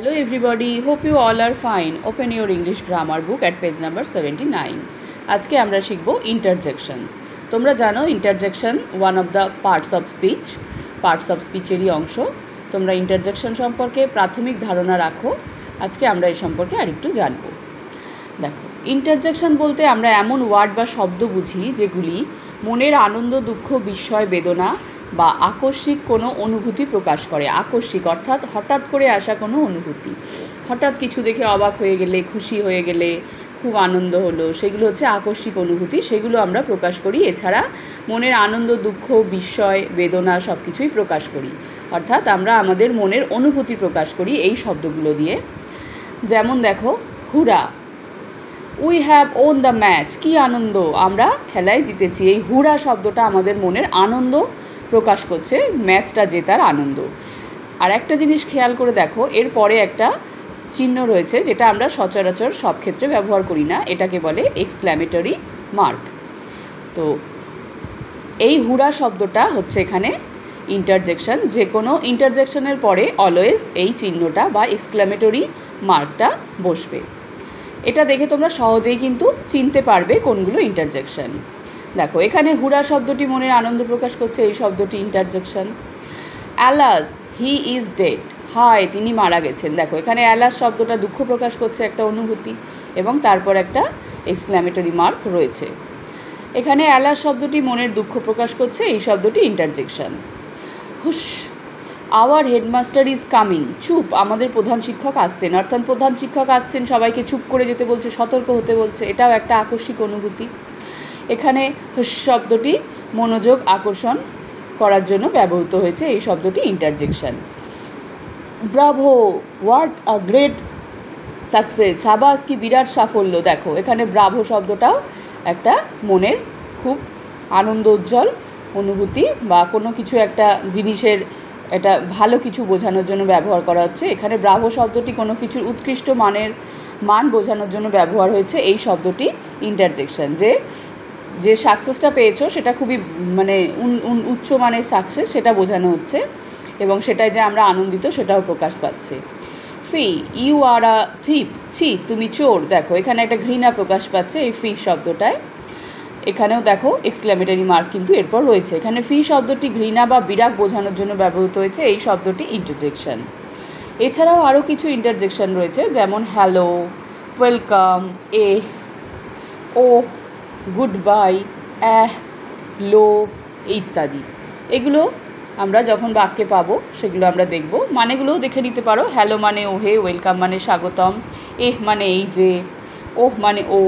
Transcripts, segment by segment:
Hello everybody, hope you all are fine. Open your English grammar book at page number 79. আজকে আমরা শিখব interjection. তোমরা জানো interjection one of the parts of স্পিচেরই অংশ। তোমরা ইন্টারজেকশন সম্পর্কে প্রাথমিক ধারণা রাখো। আজকে আমরা এই সম্পর্কে আরেকটু জানব। দেখো, ইন্টারজেকশন বলতে আমরা এমন ওয়ার্ড বা শব্দ বুঝি যেগুলি মনের আনন্দ, দুঃখ, বিস্ময়, বেদনা বা আকস্মিক কোনো অনুভূতি প্রকাশ করে। আকস্মিক অর্থাৎ হঠাৎ করে আসা কোনো অনুভূতি, হঠাৎ কিছু দেখে অবাক হয়ে গেলে, খুশি হয়ে গেলে, খুব আনন্দ হলো, সেগুলো হচ্ছে আকস্মিক অনুভূতি, সেগুলো আমরা প্রকাশ করি। এছাড়া মনের আনন্দ, দুঃখ, বিস্ময়, বেদনা সব কিছুই প্রকাশ করি, অর্থাৎ আমরা আমাদের মনের অনুভূতি প্রকাশ করি এই শব্দগুলো দিয়ে। যেমন দেখো, hurrah, we have won the match, কী আনন্দ, আমরা খেলায় জিতেছি। এই হুরা শব্দটা আমাদের মনের আনন্দ প্রকাশ করছে, ম্যাচটা জেতার আনন্দ। আর একটা জিনিস খেয়াল করে দেখো, এর পরে একটা চিহ্ন রয়েছে যেটা আমরা সচরাচর সব ক্ষেত্রে ব্যবহার করি না, এটাকে বলে এক্সক্ল্যামেটরি মার্ক। তো এই হুরা শব্দটা হচ্ছে এখানে ইন্টারজেকশন। যে কোনো ইন্টারজেকশনের পরে অলওয়েজ এই চিহ্নটা বা এক্সক্ল্যামেটরি মার্কটা বসবে। এটা দেখে তোমরা সহজেই কিন্তু চিনতে পারবে কোনগুলো ইন্টারজেকশন। দেখো, এখানে হুরা শব্দটি মনের আনন্দ প্রকাশ করছে, এই শব্দটি interjection. Alas, he is dead, হায় তিনি মারা গেছেন। দেখো, এখানে অ্যালাস শব্দটা দুঃখ প্রকাশ করছে, একটা অনুভূতি, এবং তারপর একটা এক্সক্ল্যামেটরি মার্ক রয়েছে। এখানে অ্যালাস শব্দটি মনের দুঃখ প্রকাশ করছে, এই শব্দটি ইন্টারজেকশন। হুশ, আওয়ার হেডমাস্টার ইজ কামিং, চুপ, আমাদের প্রধান শিক্ষক আসছেন, অর্থাৎ প্রধান শিক্ষক আসছেন, সবাইকে চুপ করে যেতে বলছে, সতর্ক হতে বলছে, এটাও একটা আকস্মিক অনুভূতি। এখানে হুশ শব্দটি মনোযোগ আকর্ষণ করার জন্য ব্যবহৃত হয়েছে, এই শব্দটি interjection. Bravo, what a great success, সাবাস কি বিরাট সাফল্য। দেখো, এখানে ব্রাভো শব্দটাও একটা মনের খুব আনন্দ উজ্জ্বল অনুভূতি বা কোনো কিছু একটা জিনিসের এটা ভালো কিছু বোঝানোর জন্য ব্যবহার করা হচ্ছে। এখানে ব্রাভো শব্দটি কোনো কিছুর উৎকৃষ্ট মান বোঝানোর জন্য ব্যবহার হয়েছে, এই শব্দটি ইন্টারজেকশন। যে সাকসেসটা পেয়েছো সেটা খুবই উচ্চ মানের সাকসেস, সেটা বোঝানো হচ্ছে, এবং সেটাই যে আমরা আনন্দিত সেটাও প্রকাশ পাচ্ছে। ফি, ইউ আর আ থিপ, ছি তুমি চোর। দেখো, এখানে একটা ঘৃণা প্রকাশ পাচ্ছে এই ফি শব্দটায়। এখানেও দেখো এক্সক্ল্যামেটরি মার্ক কিন্তু এরপর রয়েছে। এখানে ফি শব্দটি ঘৃণা বা বিরাগ বোঝানোর জন্য ব্যবহৃত হয়েছে, এই শব্দটি ইন্টারজেকশন। এছাড়াও আরও কিছু ইন্টারজেকশন রয়েছে, যেমন হ্যালো, ওয়েলকাম, ও, গুড বাই, লো ইত্যাদি। এগুলো আমরা যখন বাক্যে পাবো সেগুলো আমরা দেখব, মানেগুলোও দেখে নিতে পারো। হ্যালো মানে ওহে, ওয়েলকাম মানে স্বাগতম, মানে এই যে, ওহ মানে ও,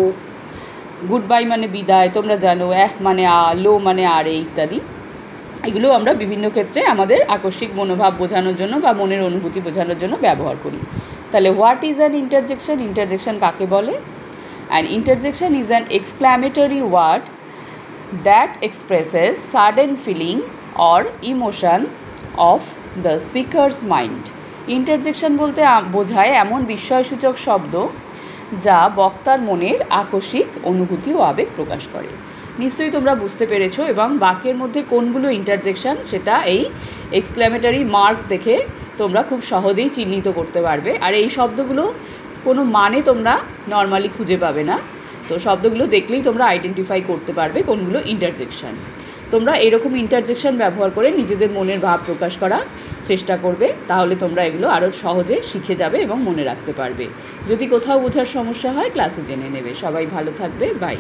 গুড বাই মানে বিদায়, তোমরা জানো, মানে লো মানে আরে ইত্যাদি। এগুলো আমরা বিভিন্ন ক্ষেত্রে আমাদের আকস্মিক মনোভাব বোঝানোর জন্য বা মনের অনুভূতি বোঝানোর জন্য ব্যবহার করি। তাহলে what is an interjection, interjection কাকে বলে? An interjection is an exclamatory word that expresses sudden feeling or emotion of the speaker's mind. Interjection বলতে বোঝায় এমন বিস্ময়সূচক শব্দ যা বক্তার মনের আকস্মিক অনুভূতি ও আবেগ প্রকাশ করে। নিশ্চয়ই তোমরা বুঝতে পেরেছো, এবং বাক্যের মধ্যে কোনগুলো ইন্টারজেকশন সেটা এই এক্সক্ল্যামেটরি মার্ক দেখে তোমরা খুব সহজেই চিহ্নিত করতে পারবে। আর এই শব্দগুলো কোনো মানে তোমরা নর্মালি খুঁজে পাবে না, তো শব্দগুলো দেখলেই তোমরা আইডেন্টিফাই করতে পারবে কোনগুলো ইন্টারজেকশন। তোমরা এরকম ইন্টারজেকশন ব্যবহার করে নিজেদের মনের ভাব প্রকাশ করার চেষ্টা করবে, তাহলে তোমরা এগুলো আরও সহজে শিখে যাবে এবং মনে রাখতে পারবে। যদি কোথাও বোঝার সমস্যা হয় ক্লাসে জেনে নেবে। সবাই ভালো থাকবে, বাই।